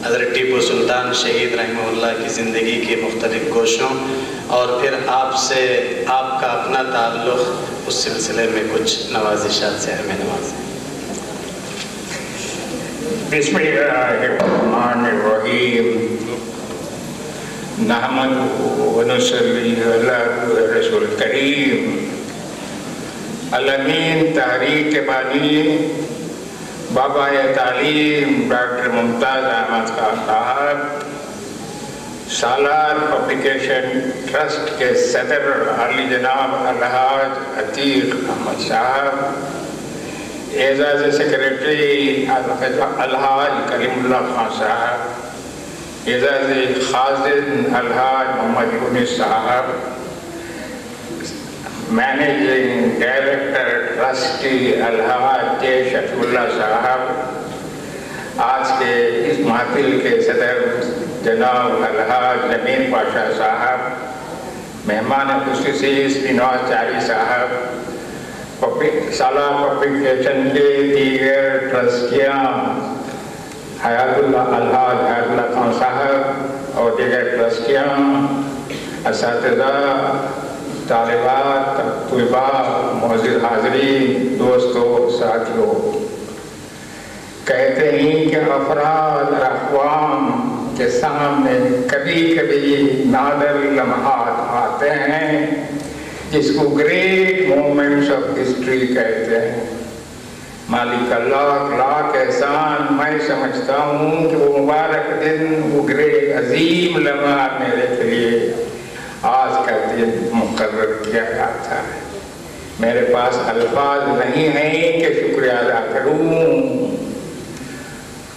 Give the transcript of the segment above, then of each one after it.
حضرت ٹیپو سلطان شہید رحمہ اللہ کی زندگی کے مختلف گوشوں اور پھر آپ سے آپ کا اپنا تعلق، اس سلسلے میں کچھ نوازشات سے ہمیں نوازیں۔ بسم اللہ الرحمن الرحیم، نحمدہ و نصلی علی رسول کریم۔ الامین تحریک کے بانی بابا تعلیم ڈاکٹر ممتاز احمد خان صاحب، سالار پبلیکیشن ٹرسٹ کے صدر عالی جناب الحاج عتیق احمد صاحب، اعزاز سیکریٹری الحاج کلیم اللہ خان صاحب، اعزاز خازن الحاج محمد یونس صاحب، مینیجنگ ڈائریکٹر ٹرسٹی الحاج جے شفیع اللہ صاحب، آج کے اس محفل کے صدر جناب الحاج نمین پاشا صاحب، مہمان خصوصی سرینواس چاری صاحب، سالار پبلیکیشن کے دیگر ٹرسٹیاں حیات اللہ الحاج حیات اللہ خان صاحب اور دیگر ٹرسٹیاں، اساتذہ، طالبات، طلباء، معزز حاضرین، دوستوں، ساتھیوں، کہتے ہیں کہ افراد اور اقوام کے سامنے کبھی کبھی نادر لمحات آتے ہیں جس کو گریٹ مومنٹس آف ہسٹری کہتے ہیں۔ مالک اللہ لاکھ احسان، میں سمجھتا ہوں کہ وہ مبارک دن، وہ گریٹ عظیم لمحہ میرے کے لیے آج کا دن مقرر کیا گیا تھا۔ میرے پاس الفاظ نہیں ہیں کہ شکریہ ادا کروں۔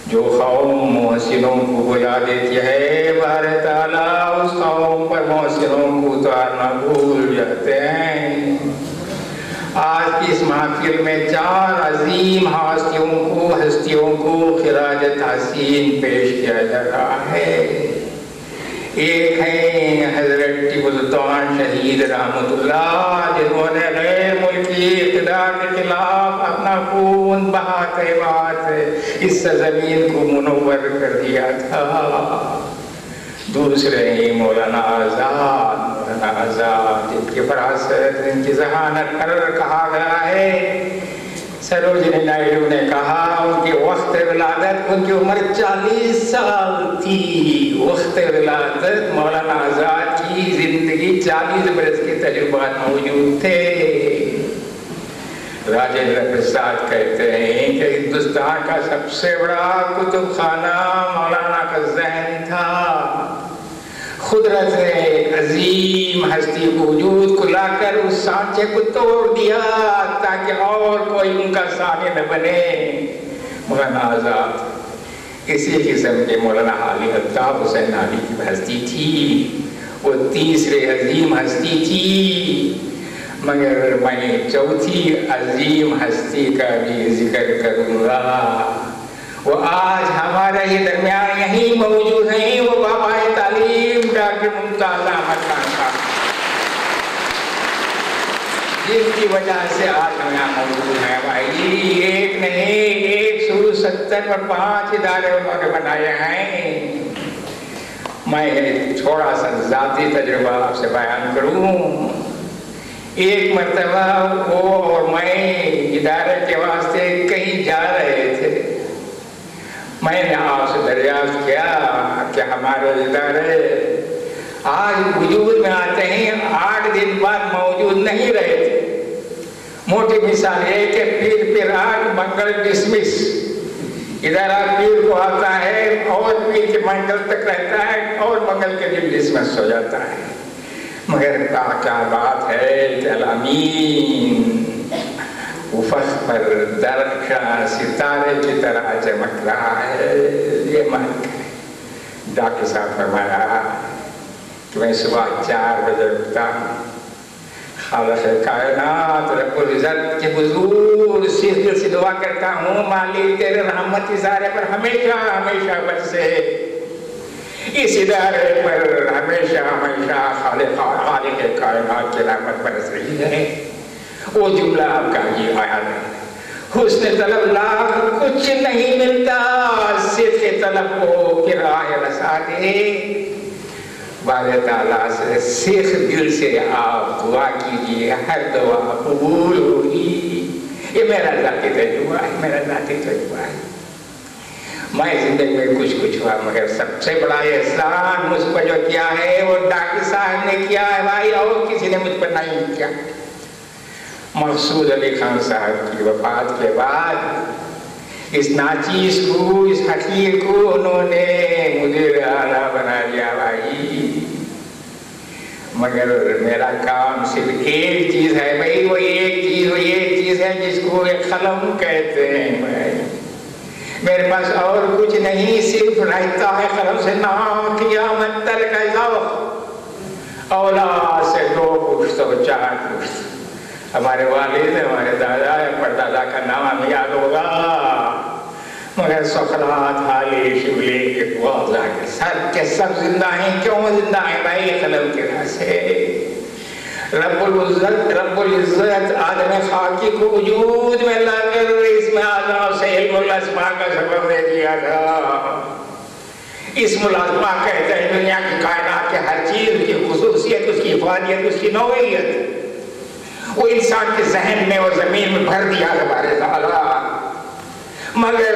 جو قوم محسنوں کو بلا دیتی ہے، بار تعالیٰ اس قوم پر محسنوں کو اتارنا بھول جاتے ہیں۔ آج کی اس محفل میں چار عظیم ہستیوں کو خراج تحسین پیش کیا جا رہا ہے۔ ایک ہیں حضرت ٹیپو سلطان شہید رحمۃ اللہ، جنہوں نے غیر ملکی اقتدار کے خلاف اپنا خون بہاتے اس سرزمین کو منور کر دیا تھا۔ دوسرے ہیں مولانا آزاد، جن کی فراست، جن کی ذہانت پر کہا گیا ہے۔ سروجنی نائیڈو نے کہا ان کی وقت ولادت، ان کی عمر 40 سال تھی۔ وقت ولادت مولانا آزاد کی زندگی 40 برس کے تجربات موجود تھے۔ راجندر پرساد کہتے ہیں کہ ہندوستان کا سب سے بڑا کتب خانہ مولانا کا ذہن تھا۔ قدرت نے ایک عظیم ہستی کو وجود کو لا کر اس سانچے کو توڑ دیا تاکہ اور کوئی ان کا ثانی نہ بنے۔ مولانا آزاد اسی قسم کے مولانا علی الطاف حسین علی کی ہستی تھی، وہ تیسری عظیم ہستی تھی۔ مگر میں چوتھی عظیم ہستی کا بھی ذکر کروں گا، وہ آج ہمارے ہی درمیان یہیں موجود ہیں، وہ بابا تعلیم ڈاکٹر ممتاز احمد خان صاحب، جن کی وجہ سے آج ہم یہاں موجود ہیں۔ بھائی ایک نہیں، 170 پر 5 ادارے انہوں نے بنائے ہیں۔ میں تھوڑا سا ذاتی تجربہ آپ سے بیان کروں۔ ایک مرتبہ وہ اور میں ادارے کے واسطے کہیں جا رہے تھے۔ میں نے آپ سے دریافت کیا کہ ہمارے ادارے آج وجود میں آتے ہیں، 8 دن بعد موجود نہیں رہے تھے۔ موٹی مثال ہے کہ پیر آج منگل ڈسمس، ادارہ پیر کو آتا ہے اور پیر کے منگل تک رہتا ہے اور منگل کے دن ڈسمس ہو جاتا ہے۔ مگر کیا بات ہے کہ الامین افق پر درخشاں ستارے کی طرح چمک رہا ہے۔ یہ مان کریں ڈاکٹر صاحب فرمایا کہ میں صبح 4 بجے اٹھتا ہوں، خالق کائنات رب العزت کے حضور سر سے دعا کرتا ہوں، مالک تیرے رحمت اشارے پر ہمیشہ ہمیشہ برسے، اس ادارے پر ہمیشہ ہمیشہ خالق کائنات کی رحمت برس رہی ہے۔ وہ جملہ آپ کا یہ آیا ہے، حسن طلب لاکھ کچھ نہیں ملتا، صدق طلب کو کرائے رسا دے۔ بارے تعالیٰ سے سیخ دل سے آپ دعا کیجئے، ہر دعا قبول ہوگی۔ یہ میرا ذاتی تجربہ ہے، میرا ذاتی تجربہ ہے۔ میں زندگی میں کچھ ہوا، مگر سب سے بڑا احسان مجھ پر جو کیا ہے وہ ڈاکٹر صاحب نے کیا ہے بھائی، اور کسی نے مجھ پر نہیں کیا۔ مقصود علی خان صاحب کی وفات کے بعد اس ناچیز کو، اس حقیر کو انہوں نے مدیر اعلیٰ بنا دیا بھائی، مگر میرا کام صرف ایک چیز ہے بھائی، وہ ایک چیز ہے جس کو ایک قلم کہتے ہیں بھائی۔ میرے پاس اور کچھ نہیں، صرف رہتا ہے قلم سے نام قیامت تک کا ذوق۔ اولاد سے 2 پشت اور 4 پشت، ہمارے والد، ہمارے دادا، پردادا کا نام ہمیں یاد ہوگا، مگر سقراط، حالی، شبلی کے واضح کے سب کے سب زندہ ہیں۔ کیوں زندہ ہیں بھائی؟ قلم کے راہ سے۔ رب العزت آدم خاکی کو وجود میں لا کر اس میں آدم سے علم الاسماء کا سبب دے دیا تھا۔ اسم الاسماء کہتے ہیں دنیا کی کائنات کے ہر چیز، اس کی خصوصیت، اس کی افادیت، اس کی نوعیت، وہ انسان کے ذہن میں اور زمین میں بھر دیا تبارک تعالیٰ، مگر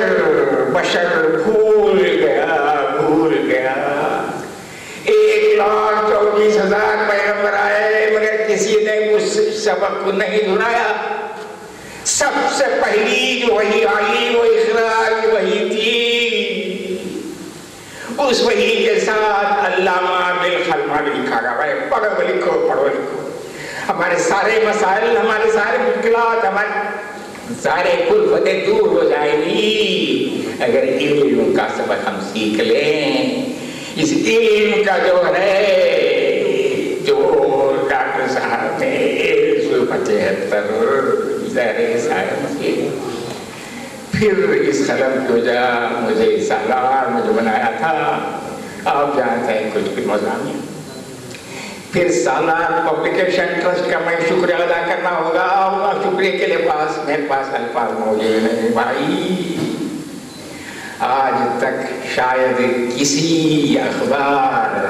بشر بھول گیا۔ 1,24,000 پیغمبر آئے مگر کسی نے اس سبق کو نہیں دہرایا۔ سب سے پہلی جو وحی آئی وہ اقرا کی وحی تھی۔ اس وحی کے ساتھ علامہ بالقلم لکھا گیا بھائی، پڑھو لکھو۔ ہمارے سارے مسائل، ہمارے سارے مشکلات، ہمارے سارے کلفتیں دور ہو جائیں گی اگر علم کا سبق ہم سیکھ لیں۔ اس علم کا جو ہے، جو ڈاکٹر صاحب نے 175 زہر صاحب کی، پھر اس قلم کی وجہ مجھے سالار میں جو بنایا تھا، آپ جانتے ہیں کچھ مضامین، پھر سالار پبلیکیشن ٹرسٹ کا میں شکریہ ادا کرنا ہوگا، اور شکریہ کے لیے میرے پاس الفاظ موجود نہیں بھائی۔ آج تک شاید کسی اخبار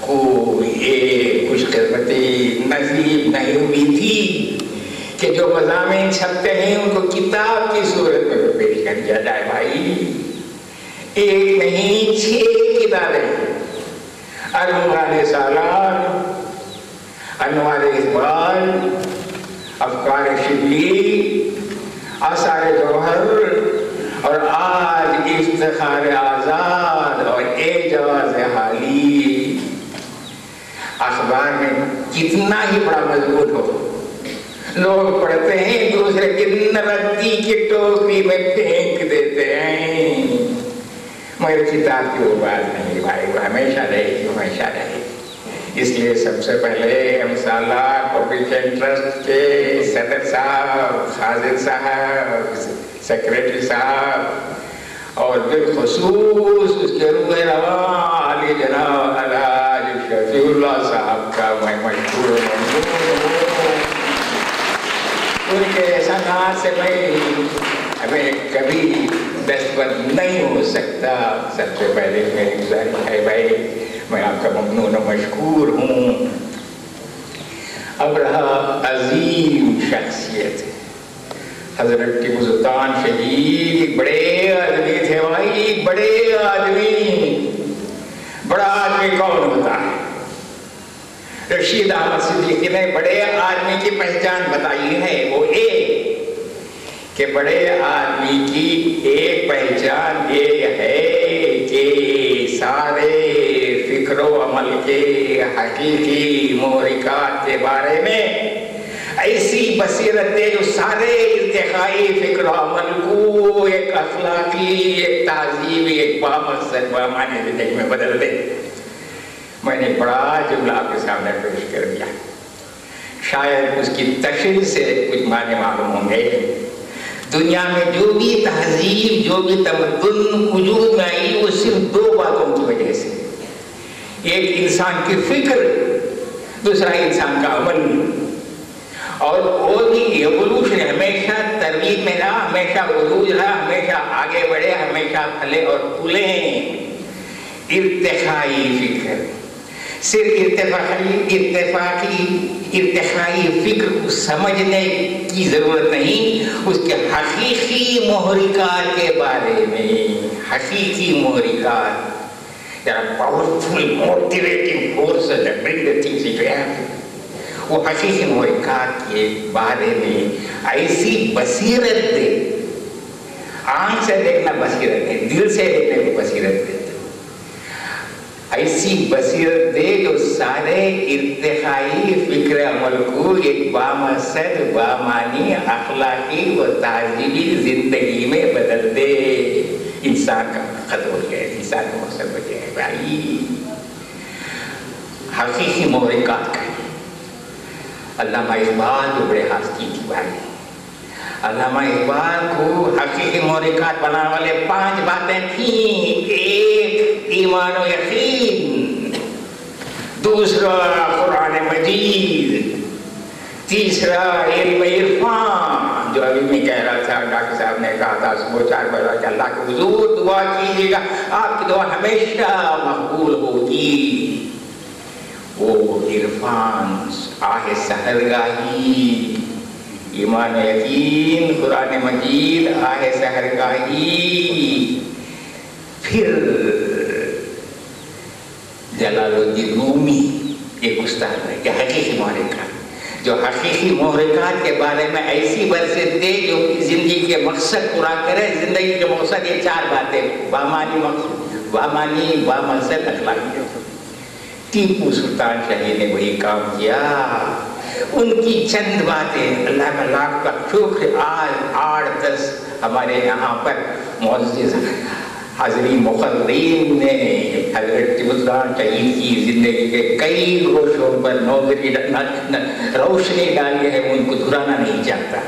کو یہ خوش قسمتی نصیب نہیں ہوئی تھی کہ جو مضامین چھپتے ہیں ان کو کتاب کی صورت میں پیش کر دیا جائے بھائی۔ 1 نہیں 6 کتابیں، عنوان سالار، انوار اقبال، افکار شبلی، آثار جوہر، اور آج افتخار آزاد اور اعجاز حالی۔ اخبار میں کتنا ہی بڑا مضمون ہو، لوگ پڑھتے ہیں، دوسرے دن ردی کی ٹوکری میں پھینک دیتے ہیں، مگر کتاب کی وہ بات نہیں بھائی، وہ ہمیشہ رہے گی، ہمیشہ رہے گی۔ اس لیے سب سے پہلے ہم سالار پبلیکیشن ٹرسٹ کے صدر صاحب، خازن صاحب، سیکریٹری صاحب، اور بالخصوص اس کے روح رواں علی جناب الحاج شفیع اللہ صاحب کا میں مشکور ہوں۔ ان کے احسانات سے ہمیں کبھی دستبرد نہیں ہو سکتا۔ سب سے پہلے میری گزارش ہے بھائی، میں آپ کا ممنون و مشکور ہوں۔ اب رہا عظیم شخصیت حضرت ٹیپو سلطان شہید، بڑے آدمی تھے بھائی، بڑے آدمی۔ بڑا آدمی کون ہوتا ہے؟ رشید احمد صدیقی نے بڑے آدمی کی پہچان بتائی ہے، وہ کہ بڑے آدمی کی ایک پہچان یہ ہے کہ سارے فکر و عمل کے حقیقی محرکات کے بارے میں ایسی بصیرت ہے جو سارے ارتقائی فکر و عمل کو ایک اخلاقی، ایک تہذیبی، ایک بامقصد بامعنی زندگی میں بدل دے۔ میں نے بڑا جملہ آپ کے سامنے پیش کر دیا، شاید اس کی تشریح سے کچھ معنی معلوم ہوں گے۔ دنیا میں جو بھی تہذیب، جو بھی تمدن وجود میں آئی، وہ صرف 2 باتوں کی وجہ سے، ایک انسان کی فکر، دوسرا انسان کا عمل۔ اور وہ بھی ایوولوشن ہمیشہ تربیت میں رہا، ہمیشہ عروج رہا، ہمیشہ آگے بڑھے، ہمیشہ پھلے اور پھولیں. ارتقائی فکر، صرف ارتقائی فکر کو سمجھنے کی ضرورت نہیں، اس کے حقیقی محرکات کے بارے میں. حقیقی محرکات، there are powerful motivating forces that bring the things into action. وہ حقیقی محرکات کے بارے میں ایسی بصیرت دے. آنکھ سے دیکھنا بصیرت ہے، دل سے دیکھنے کو بصیرت دے. ایسی بصیرت دے جو سارے ارتقائی فکر عمل کو ایک بامقصد، بامانی، اخلاقی و تہذیبی زندگی میں بدل دے. انسان کا مقصد ہو جائے، انسان کا مقصد ہو جائے. بھائی حقیقی محرکات کا علامہ اقبال جو بڑے ہستی تھی بھائی، علامہ اقبال کو حقیقی محرکات بنانے والے 5 باتیں تھیں. ایک ایمان و یقین، دوسرا قرآن مجید، تیسرا علم عرفان. جو ابھی میں کہہ رہا تھا، ڈاکٹر صاحب نے کہا تھا صبح 4 بجے کہ اللہ کے حضور دعا کیجیے گا، آپ کی دعا ہمیشہ مقبول ہوگی. وہ عرفان، آہ سحرگاہی، ایمان و یقین، قرآن مجید، آہ سحرگاہی. پھر جلال الدین رومی ایک استاد ہے کہ حقیقی محرکات، جو حقیقی محرکات کے بارے میں ایسی برست دے جو زندگی کے مقصد پورا کرے. زندگی کے مقصد یہ 4 باتیں، بامانی مقصد، بامانی، بامقصد، اخلاقی. ٹیپو سلطان شاہی نے وہی کام کیا. ان کی چند باتیں، اللہ کا لاکھ کا شکر، آج 8-10 ہمارے یہاں پر معزز حضری مقررین نے حضرت ٹیپو سلطان شاہی کی زندگی کے کئی گوشوں پر روشنی ڈالی ہے. ان کو دہرانا نہیں چاہتا.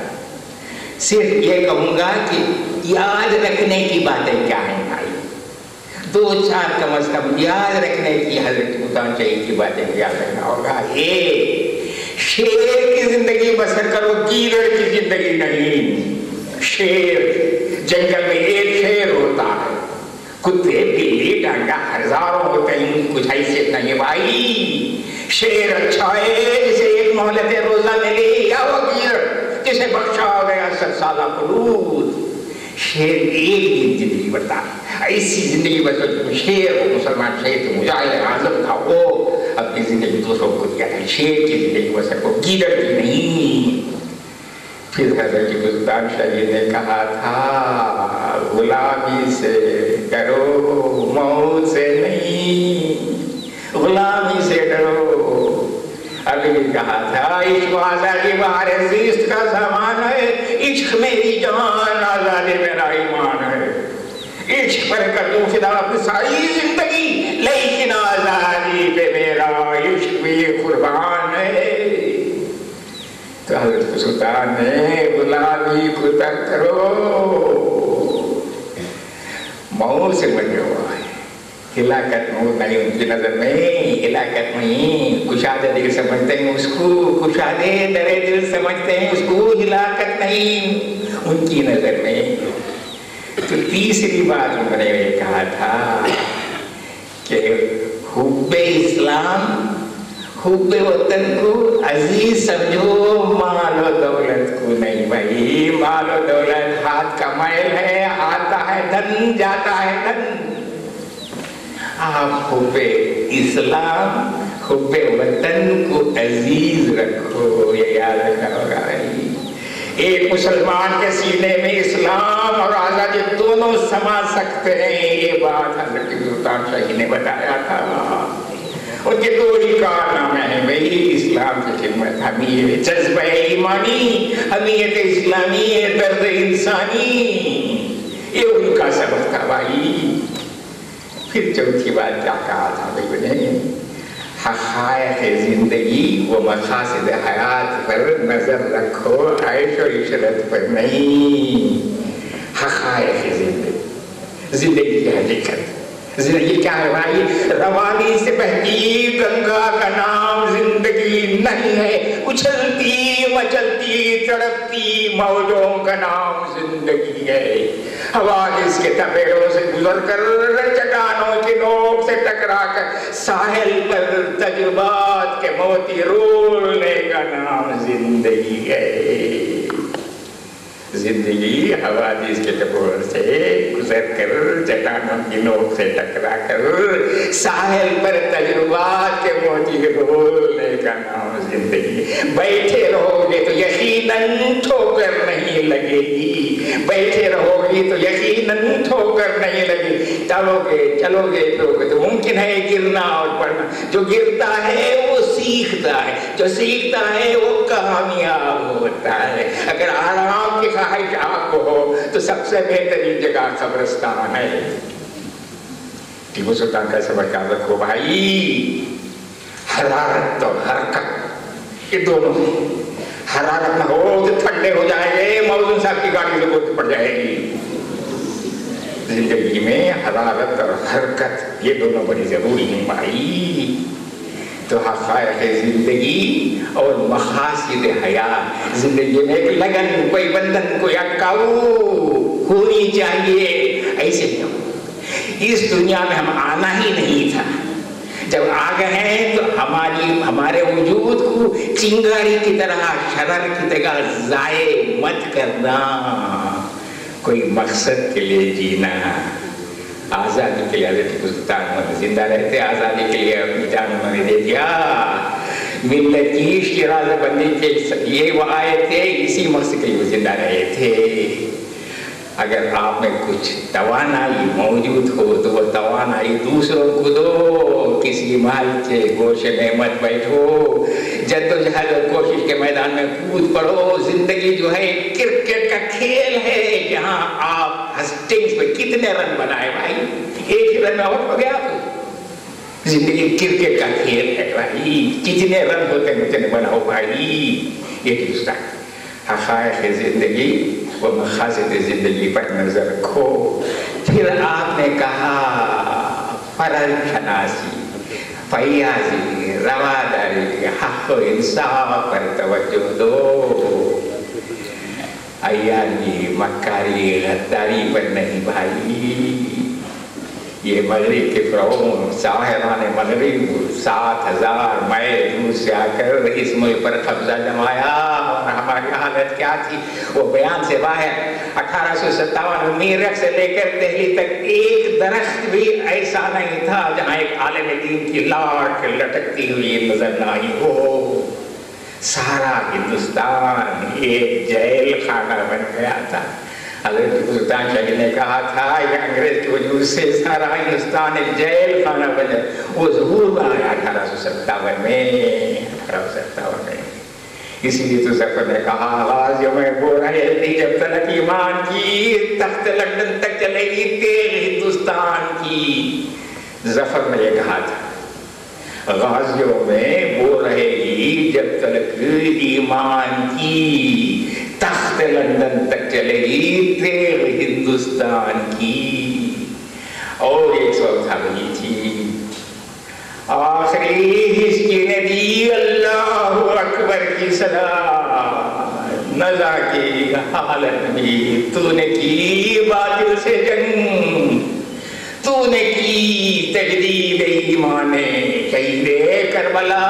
صرف یہ کہوں گا کہ یاد رکھنے کی باتیں کیا ہیں بھائی. 2-4 کم از کم یاد رکھنے کی حضرت سلطان شاہی کی باتیں یاد رکھنا ہوگا. ایک، شیر کی زندگی بسر کرو، گیدڑ کی زندگی نہیں. شیر جنگل میں ایک شیر ہوتا ہے، کتے، بلی، ڈانگا ہزاروں ہوتے ہیں، کچھ حیثیت نہیں بھائی. شیر اچھا ہے جسے ایک مہلت روزہ ملے، یا وہ گیدڑ جسے بخشا ہو گیا 100 سالہ خلود. شیر ایک دن زندگی بڑھتا ہے. ایسی زندگی بسر شیر ہو، مسلمان شیر تو مجاہد اعظم تھا، وہ اپنی زندگی دوسروں کو دیا تھا. شیر کی زندگی بسر کو، گیدڑ کی نہیں. پھر حضرت سلطان شاہی نے کہا تھا غلامی سے ڈرو، موت سے نہیں. غلامی سے ڈرو. ابھی بھی کہا تھا عشق آزادی بہار زیست کا سامان ہے، عشق میری جان، آزادی میرا ایمان ہے. عشق پر کر دوں فدا اپنی ساری زندگی، لیکن آزادی پہ میرا عشق بھی قربان ہے. تو حضرت سلطان نے غلامی کو ترک کرو، موت سے بچے ہوا ہے. ہلاکت موت نہیں ان کی نظر میں، ہلاکت نہیں. کشادہ دل سمجھتے ہیں اس کو، کشادے درے دل سمجھتے ہیں اس کو، ہلاکت نہیں ان کی نظر میں. تو تیسری بات انہوں نے کہا تھا کہ حب اسلام، حب وطن کو عزیز سمجھو، مال و دولت کو نہیں بھائی. مال و دولت ہاتھ کا میل ہے، آتا ہے دھن، جاتا ہے دھن. آپ حب اسلام، حب وطن کو عزیز رکھو، یہ یاد رکھنا ہوگا بھائی. ایک مسلمان کے سینے میں اسلام اور آزادی دونوں سما سکتے ہیں. یہ بات حضرت سلطان شاہی نے بتایا تھا. ان کے 2 ہی کارنامے ہیں بھائی اسلام کی خدمت، حمیت جذبہ ایمانی، حمیت اسلامی، درد انسانی. یہ ان کا سبق تھا بھائی. پھر چوتھی بات کیا کہا تھا بھائی انہیں؟ حقائق زندگی و مقاصد حیات پر نظر رکھو، عیش و عشرت پر نہیں. حقائق زندگی، زندگی کی حقیقت، زندگی کیا ہے بھائی؟ روانی سے بہتی گنگا کا نام زندگی نہیں ہے، اچھلتی مچلتی تڑپتی موجوں کا نام زندگی ہے۔ حوادث کے تپیڑوں سے گزر کر، چٹانوں کے نوک سے ٹکرا کر، ساحل پر تجربات کے موتی رولنے کا نام زندگی ہے۔ زندگی حوادث کے ٹکڑوں سے گزر کر، چٹانوں کی نوک سے ٹکرا کر، ساحل پر تجربات کے موتی رولنے کا نام زندگی۔ بیٹھے رہو گے تو یقیناً ٹھوکر نہیں لگے گی، بیٹھے رہو گی تو یقیناً ٹھوکر نہیں لگے، چلو گے تو ممکن ہے گرنا اور پڑھنا۔ جو گرتا ہے وہ سیکھتا ہے، جو سیکھتا ہے وہ کامیاب ہوتا ہے۔ اگر آرام کی خواہش آپ کو ہو تو سب سے بہترین جگہ قبرستان ہے۔ ٹیپو سلطان کا سبق یاد رکھو بھائی، حرارت اور حرکت یہ دونوں، حرارت نہ ہو تو ٹھنڈے ہو جائیں گے، موزن صاحب کی گاڑی سے گود پڑ جائے گی۔ زندگی میں حرارت اور حرکت یہ دونوں بڑی ضروری ہیں بھائی۔ تو حقائق زندگی اور مقاصد حیات، زندگی میں ایک لگن، کوئی بندھن، کوئی اٹکاؤ ہونی چاہیے۔ ایسے اس دنیا میں ہم آنا ہی نہیں تھا، جب آ گئے ہیں تو ہمارے وجود کو چنگاری کی طرح، شرر کی طرح ضائع مت کرنا۔ کوئی مقصد کے لیے جینا، آزادی کے لیے حضرت ٹیپو سلطان زندہ رہتے، آزادی کے لیے اپنی جان انہوں نے دے دیا، ملت کی شیراز بندی کے یہ وہ آئے تھے، اسی مقصد کے لیے وہ زندہ رہے تھے۔ اگر آپ میں کچھ توانائی موجود ہو تو وہ توانائی دوسروں کو دو، کسی محل کے گوشے میں مت بیٹھو، جدوجہد اور کوشش کے میدان میں کود پڑو۔ زندگی جو ہے کرکٹ کا کھیل ہے، جہاں آپ ہسٹنگز پہ کتنے رن بنائے بھائی، ایک ہی رن میں آؤٹ ہو گیا۔ زندگی کرکٹ کا کھیل ہے بھائی، کتنے رن ہوتے ہیں بناؤ بھائی۔ یہ دوسرا حقائق زندگی و مقاصد زندگی پر نظر رکھو۔ پھر آپ نے کہا فرض شناسی، فیاضی، رواداری، حق و انصاف پر توجہ دو، عیاری، مکاری، غداری پر نہیں بھائی۔ یہ مغرب کے فرعون ساحران مغرب 7,000 میل دور سے آ کر اس ملک پر قبضہ جمایا، اور ہماری حالت کیا تھی وہ بیان سے باہر۔ 1857 میں میرٹھ سے لے کر دہلی تک ایک درخت بھی ایسا نہیں تھا جہاں ایک عالم دین کی لاٹ لٹکتی ہوئی نظر نہ آئی ہو۔ سارا ہندوستان ایک جیل خانہ بن گیا تھا۔ حضرت ٹیپو سلطان شاہ نے کہا تھا کہ انگریز کے وجود سے سارا ہندوستان ایک جیل خانہ بن جائے۔ وہ ظہور میں آیا 1857 میں۔ اسی لیے تو ظفر نے کہا غازیوں میں وہ رہے تھی جب تلک ایمان کی، تخت لندن تک چلے گی تیغ ہندوستان کی۔ ظفر نے یہ کہا تھا غازیوں میں وہ رہے گی جب تلک ایمان کی، تخت لندن تک چلے گی تیغ ہندوستان کی۔ اور ایک صورت وہی تھی، آخری ہسکی نے دی اللہ اکبر کی صدا، نزا کی حالت بھی تو نے کی باطل سے جنگ، تو نے کی تجدید ایمان شہید کربلا،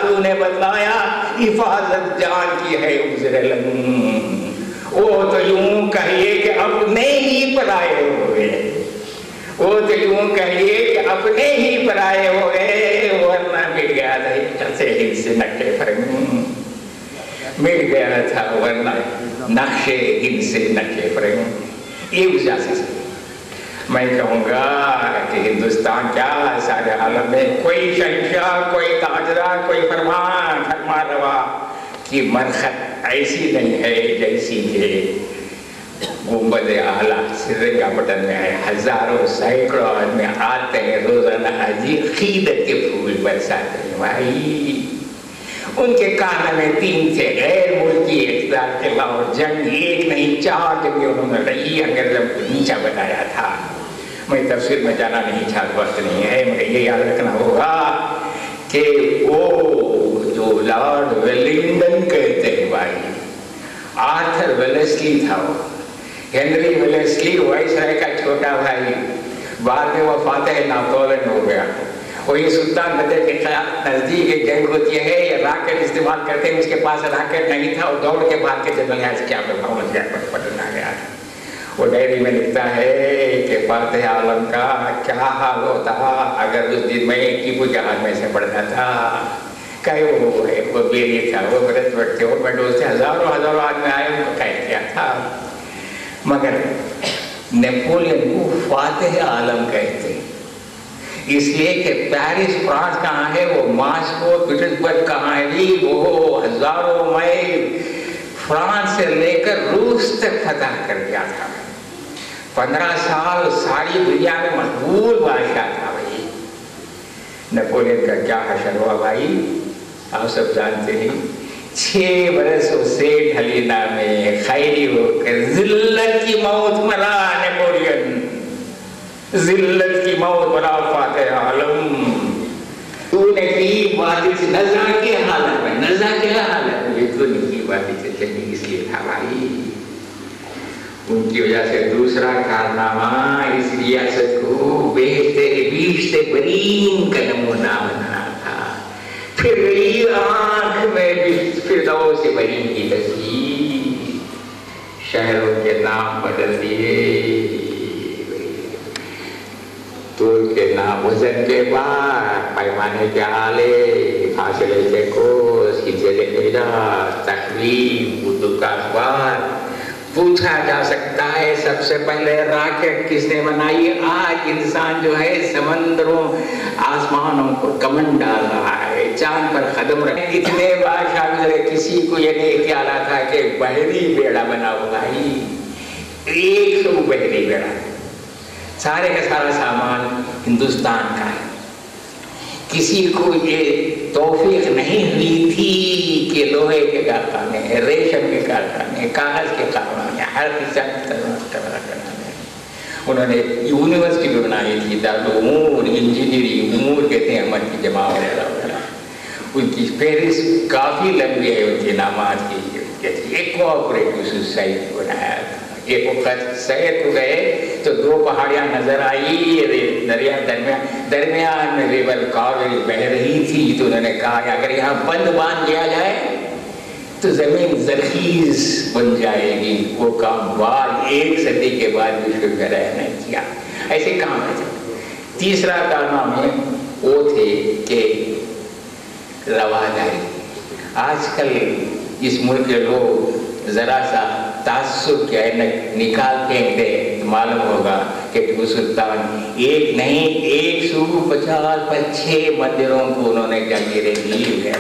تو نے بتلایا حفاظت جان کی ہے عذر لنگ۔ وہ تو یوں کہیے کہ اپنے ہی پرائے ہو گئے، وہ تو یوں کہیے کہ اپنے ہی پرائے ہو گئے، ورنہ مل گیا تھا ہند سے نقشے فرنگ، مل گیا تھا ورنہ نقشے ہند سے نقشے فرنگ۔ یہ وجہ سے میں کہوں گا کہ ہندوستان کیا سارے عالم میں کوئی شہنشاہ، کوئی تاجدار، کوئی فرما روا کی مرخت ایسی نہیں ہے جیسی کہ گنبد اعلیٰ سرنگا پٹن میں ہے۔ ہزاروں سینکڑوں آدمی آتے ہیں روزانہ، عقیدت کے پھول برساتے ہیں بھائی۔ ان کے کان میں 3 تھے، غیر ملکی اقتدار کے خلاف جنگ، ایک نہیں 4 جنگیں انہوں نے لڑی، انگریزوں کو نیچا بنایا تھا۔ میں تفسیر میں جانا نہیں چاہتا، وقت نہیں ہے، مگر یہ یاد رکھنا ہوگا کہ وہ جو لارڈ ویلنگٹن کہتے ہیں بھائی، آرتھر ویلسلی تھا، وہ ہنری ویلسلی وائسرائے کا چھوٹا بھائی، بعد میں وہ فاتح ناپولن ہو گیا. وہ یہ سلطان بدر کے نزدیک ایک جنگ ہوتی ہے، یہ راکٹ استعمال کرتے ہیں، اس کے پاس راکٹ نہیں تھا، وہ دوڑ کے بھاگ کے جنگل ہے کیا پہ پہنچ گیا، پٹن آ گیا. وہ ڈائری میں لکھتا ہے کہ فاتح عالم کا کیا حال ہوتا اگر اس دن میں ٹیپو جہاز میں سے پڑھتا تھا. کہ وہ بیری تھا، وہ برت بڑھتے، وہ بڈوز تھے، ہزاروں آدمی آئے، ان کو قید کیا تھا. مگر نیپولین کو فاتح عالم کہتے، اس لیے کہ پیرس فرانس کہاں ہے، وہ ماسکو پیٹرزبرگ کہاں ہے جی، وہ ہزاروں میل فرانس سے لے کر روس تک فتح کر گیا تھا. 15 سال ساری دنیا میں مقبول بادشاہ تھا بھائی. نیپولین کا کیا حشر ہوا بھائی، آپ سب جانتے ہیں. 6 برس اسے ڈھلینا میں خیری ہو کر ذلت کی موت مرا نیپولین، ذلت کی موت مرا فاتح عالم. تو نے کی وادی سے نزا کے حالت میں، نزا کے حالت میں تو نے کی وادی سے چلی، اس لیے تھا بھائی. ان کی وجہ سے دوسرا کارنامہ اس ریاست کو بیشتے برین کا نمونہ بنا تھا. پھر گئی آنکھ میں فردوس برین کی تصویر، شہروں کے نام بدل دیے، طول کے نام، وزن کے بعد پیمانے کے آلے، فاصلے کے کوس، ہجرے نجات، تخویف، اردو کا اخبار. پوچھا جا سکتا ہے سب سے پہلے راکٹ کس نے بنائی؟ آج انسان جو ہے سمندروں آسمانوں پر کمن ڈال رہا ہے، چاند پر قدم رکھے. اتنے بادشاہ گزرے، کسی کو یہ نہیں خیال تھا کہ بحری بیڑا بنا ہوا ہے، 100 بحری بیڑا، سارے کا سارا سامان ہندوستان کا ہے. کسی کو یہ توفیق نہیں ہوئی تھی کہ لوہے کے کارخانے، ریشم کے کارخانے، کاغذ کے کارخانے، ہر قسم کی کارخانے. انہوں نے یونیورسٹی بھی بنائی تھی، دارالعلوم انجینئرنگ، امور کہتے ہیں عمل کی جماع وغیرہ وغیرہ. ان کی فہرست کافی لمبی ہے، ان کے نامات کی. ایک کوآپریٹو سوسائٹی بنایا تھا. ایک وقت سیر کو گئے تو 2 پہاڑیاں نظر آئی، دریا درمیان میں ریور کاویری بہ رہی تھی. تو انہوں نے کہا کہ اگر یہاں بند باندھ دیا جائے تو زمین زرخیز بن جائے گی. وہ کام بعد 1 صدی کے بعد بھی شروع کرنے کیا. ایسے کام ہے. تیسرا کارنامے وہ تھے کہ رواداری. آج کل اس ملک کے لوگ ذرا سا تعصب کے عینک نکال کے معلوم ہوگا کہ ٹیپو سلطان ایک نہیں 150 مندروں کو انہوں نے جاگیریں دی ہے.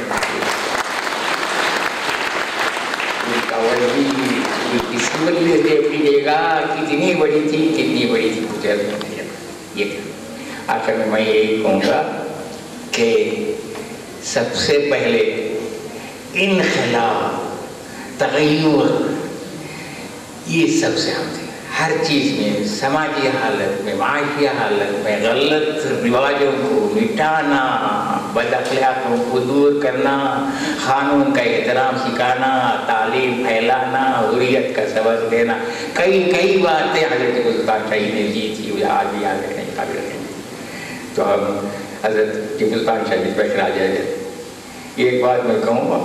ان کا وزیر کی سمجھ دیکھ لیجیے گا کتنی بڑی تھی، کتنی بڑی تھی گجر میں. یہ آخر میں یہی کہوں گا کہ سب سے پہلے انقلاب، تغیر، یہ سب سے ہم تھے. ہر چیز میں، سماجی حالت میں، معاشی حالت میں غلط رواجوں کو مٹانا، بد اخلاقوں کو دور کرنا، قانون کا احترام سکھانا، تعلیم پھیلانا، حریت کا سبق دینا. کئی باتیں حضرت سلطان شاہی نے کی تھی، وہ آج بھی یاد رکھنے قابل ہیں. تو ہم حضرت ٹیپو سلطان شاہی پر راجہ ہے. ایک بات میں کہوں گا،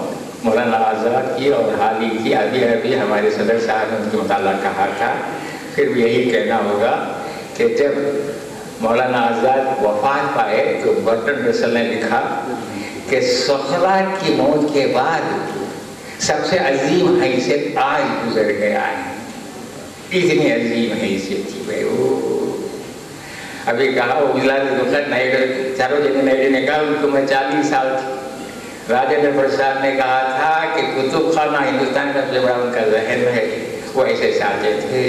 مولانا آزاد کی اور حال ہی کی ابھی ہمارے صدر صاحب نے ان کے متعلق کہا تھا. پھر بھی یہی کہنا ہوگا کہ جب مولانا آزاد وفات پائے تو برٹن رسل نے لکھا کہ سقراط کی موت کے بعد سب سے عظیم حیثیت آج گزر گیا ہے. اتنی عظیم حیثیت تھی بھائی. وہ ابھی کہا وہ گجرات نائیڈو، سروجنی نائیڈو نے کہا ان کو میں 40 سال تھی. راجندر پرساد نے کہا تھا کہ کتب خانہ ہندوستان کا سب سے بڑا ان کا ذہن ہے. وہ ایسے ساتھی تھے.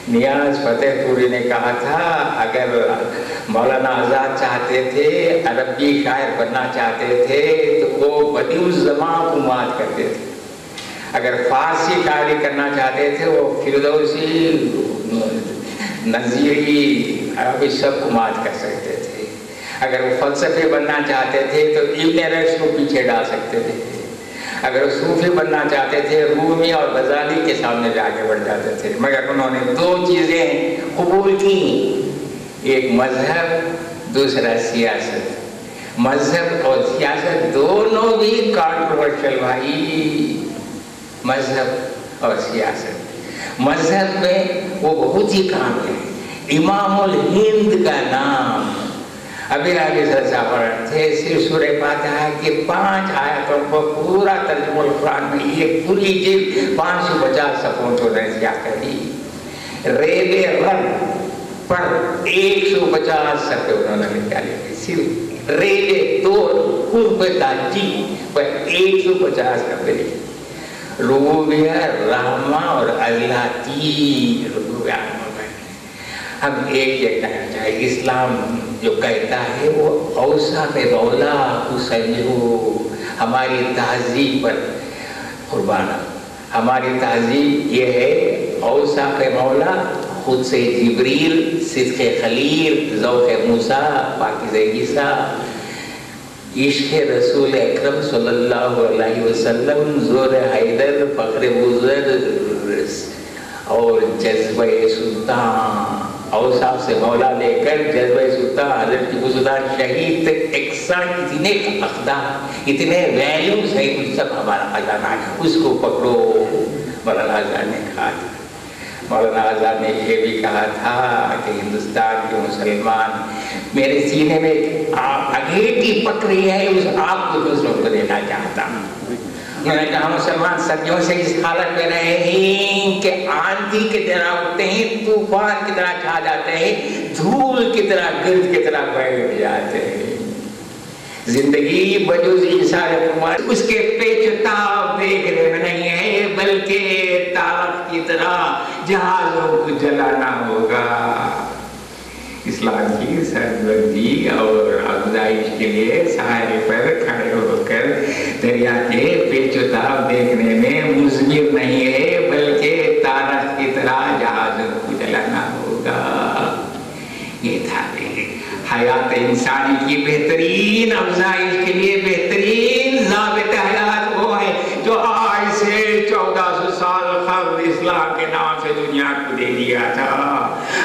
نیاز فتح پوری نے کہا تھا اگر مولانا آزاد چاہتے تھے، عربی شاعر بننا چاہتے تھے تو وہ بدیع الزمان کو مات کرتے تھے. اگر فارسی شاعری کرنا چاہتے تھے وہ فردوسی، نظیری، عربی سب کو مات کر سکتے تھے. اگر وہ فلسفے بننا چاہتے تھے تو ابن رشد کو پیچھے ڈال سکتے تھے. اگر وہ صوفی بننا چاہتے تھے رومی اور غزالی کے سامنے جا کے بڑھ جاتے تھے. مگر انہوں نے دو چیزیں قبول کی, ایک مذہب, دوسرا سیاست. مذہب اور سیاست دونوں بھی کانٹروورشل بھائی. مذہب اور سیاست. مذہب میں وہ بہت ہی کام ہے. امام الہند کا نام ابھی آگے صاحب پڑھ تھے. صرف سورہ فاتحہ کے 5 آیتوں پر پورا ترجمہ القرآن میں ایک پوری جلد 550 صفحوں کو نشیا کر دی. ریبے رن پر 150 صفحے انہوں نے نکالے. صرف ریبے 2 قرب داجی پر 150 صفحے لکھے. ربوبیہ, رحمہ اور اللہ 3 ربوبیہ. ہم ایک یہ کہنا چاہیے, اسلام جو کہتا ہے وہ اوصاف مولا کو سمجھو. ہماری تہذیب پر قربانہ, ہماری تہذیب یہ ہے اوصاف مولا, خود سے جبریل, صدق خلیل, ذوق موسیٰ, پاکیزہ عیسیٰ, عشق رسول اکرم صلی اللہ علیہ وسلم, زور حیدر, فخر بزر اور جذبہ سلطان. اوصاف سے مولا لے کر جذبہ سلطان حضرت ٹیپو سلطان شہید تک اقسام اتنے اقدام, اتنے ویلیوز ہیں, ان سب ہمارا خزانہ ہے, اس کو پکڑو. مولانا آزاد نے کہا تھا, مولانا آزاد نے یہ بھی کہا تھا کہ ہندوستان کے مسلمان میرے سینے میں اگیٹی پک رہی ہے, اس آپ کو دوسروں کو دینا چاہتا ہوں. انہوں نے کہا مسلمان صدیوں سے اس حالت میں رہے ہیں کہ آندھی کی طرح اٹھتے ہیں, طوفان کی طرح چھا جاتے ہیں, دھول کی طرح, گرد کی طرح بہہ جاتے ہیں. زندگی بجز انسان عمر اس کے پیچتاب دیکھنے میں نہیں ہے, بلکہ تاغت کی طرح جہازوں کو جلانا ہوگا. اسلام کی سربلندی اور افزائش کے لیے سہارے پر کھڑے ہو کر دریا کے پیچ و تاب دیکھنے میں مضمر نہیں ہے, بلکہ تارخ کی طرح جہازوں کو جلانا ہوگا. یہ تھا حیات انسانی کی بہترین افزائش کے لیے بہترین ضابط حیات وہ ہے جو آج سے 1400 سال قبل اسلام کے نام سے دنیا کو دے دیا تھا.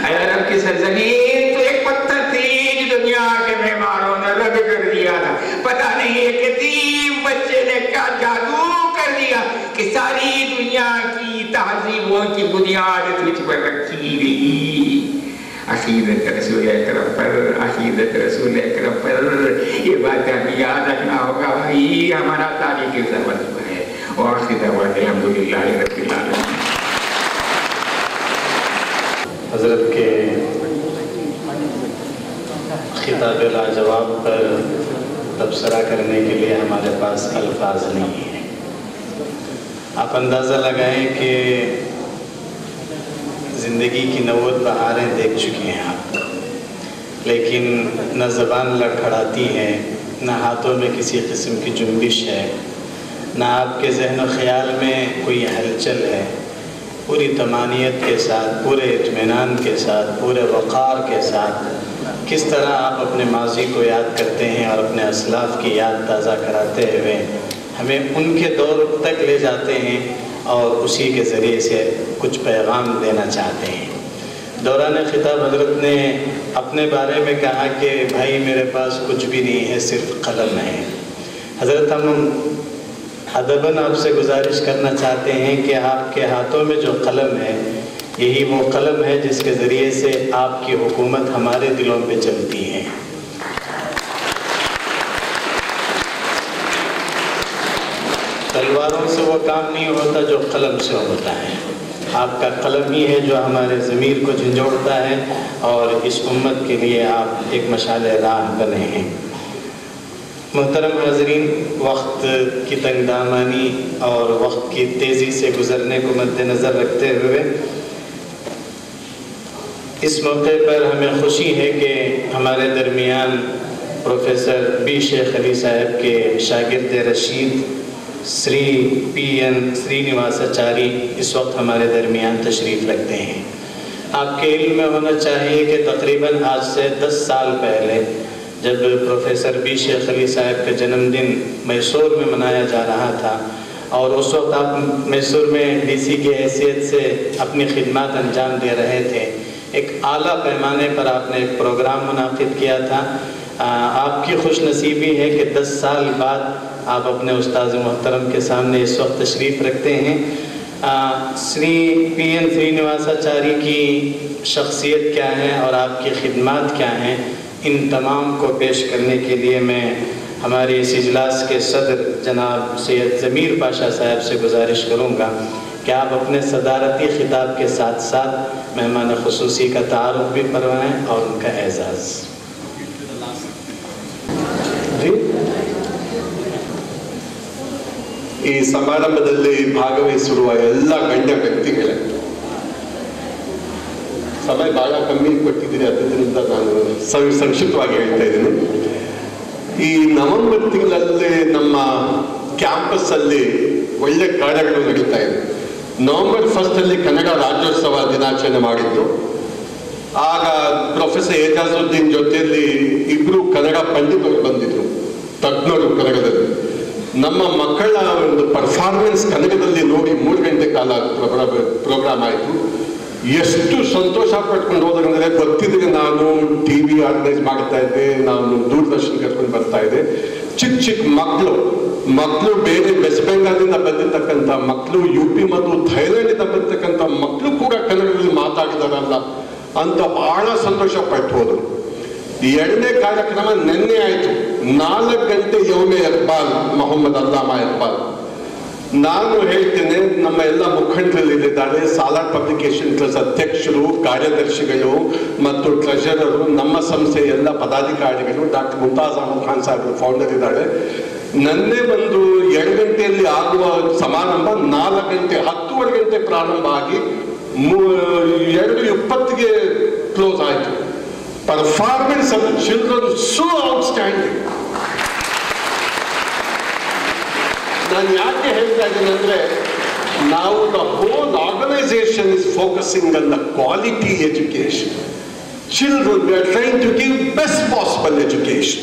عرب کی سرزمین تو ایک پتھر تھی جو دنیا کے معماروں نے رد کر دیا تھا. پتہ نہیں ایک یتیم بچے نے کیا جادو کر دیا کہ ساری دنیا کی تہذیبوں کی بنیاد تجھ پر رکھی گئی. عقیدت رسول اکرم پر, عقیدت رسول اکرم پر, یہ بات ہمیں یاد رکھنا ہوگا بھائی. ہمارا تاریخی ضرورت ہے. وآخر دعوانا الحمدللہ رب العالمین. حضرت کے خطاب لاجواب پر تبصرہ کرنے کے لیے ہمارے پاس الفاظ نہیں ہیں. آپ اندازہ لگائیں کہ زندگی کی 90 بہاریں دیکھ چکی ہیں آپ, لیکن نہ زبان لڑکھڑاتی ہے, نہ ہاتھوں میں کسی قسم کی جنبش ہے, نہ آپ کے ذہن و خیال میں کوئی ہلچل ہے. پوری طمانینت کے ساتھ, پورے اطمینان کے ساتھ, پورے وقار کے ساتھ کس طرح آپ اپنے ماضی کو یاد کرتے ہیں اور اپنے اسلاف کی یاد تازہ کراتے ہوئے ہمیں ان کے دور تک لے جاتے ہیں اور اسی کے ذریعے سے کچھ پیغام دینا چاہتے ہیں. دوران خطاب حضرت نے اپنے بارے میں کہا کہ بھائی میرے پاس کچھ بھی نہیں ہے, صرف قلم ہے. حضرت ہم ادباً آپ سے گزارش کرنا چاہتے ہیں کہ آپ کے ہاتھوں میں جو قلم ہے یہی وہ قلم ہے جس کے ذریعے سے آپ کی حکومت ہمارے دلوں پہ چلتی ہے. تلواروں سے وہ کام نہیں ہوتا جو قلم سے ہوتا ہے. آپ کا قلم ہی ہے جو ہمارے ضمیر کو جھنجھوڑتا ہے اور اس امت کے لیے آپ ایک مشعل راہ بنے ہیں. محترم حاضرین, وقت کی تنگ دامانی اور وقت کی تیزی سے گزرنے کو مد نظر رکھتے ہوئے اس موقع پر ہمیں خوشی ہے کہ ہمارے درمیان پروفیسر بی شیخ علی صاحب کے شاگرد رشید سری پی این سرینیواساچاری اس وقت ہمارے درمیان تشریف رکھتے ہیں. آپ کے علم میں ہونا چاہیے کہ تقریباً آج سے 10 سال پہلے جب پروفیسر بی شیخ علی صاحب کا جنم دن میسور میں منایا جا رہا تھا، اور اس وقت آپ میسور میں ڈی سی کی حیثیت سے اپنی خدمات انجام دے رہے تھے، ایک اعلیٰ پیمانے پر آپ نے ایک پروگرام منعقد کیا تھا۔ آپ کی خوش نصیبی ہے کہ 10 سال بعد آپ اپنے استاذ محترم کے سامنے اس وقت تشریف رکھتے ہیں۔ شری پی این سرینواساچاری کی شخصیت کیا ہے اور آپ کی خدمات کیا ہیں، ان تمام کو پیش کرنے کے لیے میں ہمارے اس اجلاس کے صدر جناب سید ضمیر پاشا صاحب سے گزارش کروں گا کہ آپ اپنے صدارتی خطاب کے ساتھ ساتھ مہمان خصوصی کا تعارف بھی فرمائیں اور ان کا اعزاز۔ ಈ ಸಮಾರಂಭದಲ್ಲಿ ಭಾಗವಹಿಸಿರುವ ಎಲ್ಲ ಗಣ್ಯ ವ್ಯಕ್ತಿಗಳೇ, ಸಮಯ ಬಹಳ ಕಮ್ಮಿ ಕೊಟ್ಟಿದ್ದೀರಿ, ಅದರಿಂದ ನಾನು ಸಂಕ್ಷಿಪ್ತವಾಗಿ ಹೇಳ್ತಾ ಇದ್ದೀನಿ। ಈ ನವೆಂಬರ್ ತಿಂಗಳಲ್ಲಿ ನಮ್ಮ ಕ್ಯಾಂಪಸ್ ಅಲ್ಲಿ ಒಳ್ಳೆ ಕಾರ್ಯಗಳು ನಡೀತಾ ಇದೆ। ನವೆಂಬರ್ 1 ಅಲ್ಲಿ ಕನ್ನಡ ರಾಜ್ಯೋತ್ಸವ ದಿನಾಚರಣೆ ಮಾಡಿದ್ದು, ಆಗ ಪ್ರೊಫೆಸರ್ ಏಜಾಜುದ್ದೀನ್ ಜೊತೆಯಲ್ಲಿ ಇಬ್ರು ಕನ್ನಡ ಪಂಡಿತರು ಬಂದಿದ್ರು, ತಜ್ಞರು ಕನ್ನಡದಲ್ಲಿ। ನಮ್ಮ ಮಕ್ಕಳ ಒಂದು ಪರ್ಫಾರ್ಮೆನ್ಸ್ ಕನ್ನಡದಲ್ಲಿ ನೋಡಿ 3 ಗಂಟೆ ಕಾಲ ಪ್ರೋಗ್ರಾಮ್ ಆಯಿತು। ಎಷ್ಟು ಸಂತೋಷ ಪಟ್ಕೊಂಡು ಹೋದ್ರೆ ಗೊತ್ತಿದ್ರೆ ನಾನು TV ಆರ್ಗನೈಸ್ ಮಾಡ್ತಾ ಇದ್ದೆ, ನಾನು ದೂರದರ್ಶನ ಕರ್ಕೊಂಡು ಬರ್ತಾ ಇದ್ದೆ। ಚಿಕ್ಕ ಮಕ್ಕಳು ಬೇರೆ ವೆಸ್ಟ್ ಬೆಂಗಾಲಿಂದ ಬಂದಿರ್ತಕ್ಕಂಥ ಮಕ್ಕಳು, UP ಮತ್ತು ಥೈಲ್ಯಾಂಡಿಂದ ಬಂದಿರ್ತಕ್ಕಂಥ ಮಕ್ಕಳು ಕೂಡ ಕನ್ನಡದಲ್ಲಿ ಮಾತಾಡಿದಾರಲ್ಲ ಅಂತ ಬಹಳ ಸಂತೋಷ ಪಟ್ಟು ಹೋದರು। ಎರಡನೇ ಕಾರ್ಯಕ್ರಮ ನಿನ್ನೆ ಆಯಿತು, 4 ಗಂಟೆ ಯೌಮೆ ಇಕ್ಬಾಲ್, ಮೊಹಮ್ಮದ್ ಅಲ್ಲಾಮಾ ಇಕ್ಬಾಲ್। ನಾನು ಹೇಳ್ತೇನೆ, ನಮ್ಮ ಎಲ್ಲ ಮುಖಂಡರಲ್ಲಿದ್ದಾರೆ, ಸಾಲಾರ್ ಪಬ್ಲಿಕೇಶನ್ ಟ್ರಸ್ಟ್ ಅಧ್ಯಕ್ಷರು, ಕಾರ್ಯದರ್ಶಿಗಳು ಮತ್ತು ಟ್ರೆಷರರು, ನಮ್ಮ ಸಂಸ್ಥೆಯ ಎಲ್ಲ ಪದಾಧಿಕಾರಿಗಳು, ಡಾಕ್ಟರ್ ಮುಮ್ತಾಜ್ ಅಹಮದ್ ಖಾನ್ ಸಾಹೇಬರು ಫೌಂಡರ್ ಇದ್ದಾರೆ। ನನ್ನೇ ಒಂದು 2 ಗಂಟೆಯಲ್ಲಿ ಆಗುವ ಸಮಾರಂಭ 4 ಗಂಟೆ 10:15 ಗಂಟೆ ಪ್ರಾರಂಭ ಆಗಿ 2:20ಗೆ ಕ್ಲೋಸ್ ಆಯಿತು। Performance of the children so outstanding. ನಾನು ಯಾಕೆ ಹೇಳ್ತಾ ಇದ್ದೀನಿ ಅಂದ್ರೆ, ನಾವು the whole organization is focusing on the quality education. Children, we are trying to give best possible education.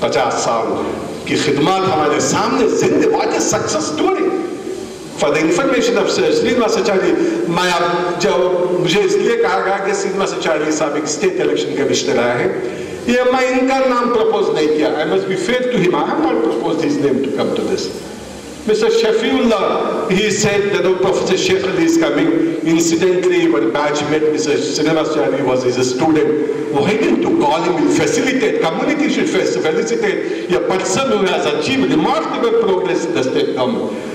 50 سال کی خدمات ہمارے سامنے زندہ. What a success story. For the information of Srinivasachari, مجھے اس لیے کہا گیا کہ Srinivasachari صاحب ایک اسٹیٹ الیکشن کمشنر آئے ہیں. یہ میں ان کا نام پروپوز نہیں کیا. I must be fair to him. I have not proposed his name to come to this. Mr. Shafiullah, he said that Professor Sheikh Ali is coming. Incidentally, when batchmate Mr. Srinivasachari was his student. Why didn't you call him? Will facilitate. Community should felicitate a person who has achieved remarkable progress in the state government.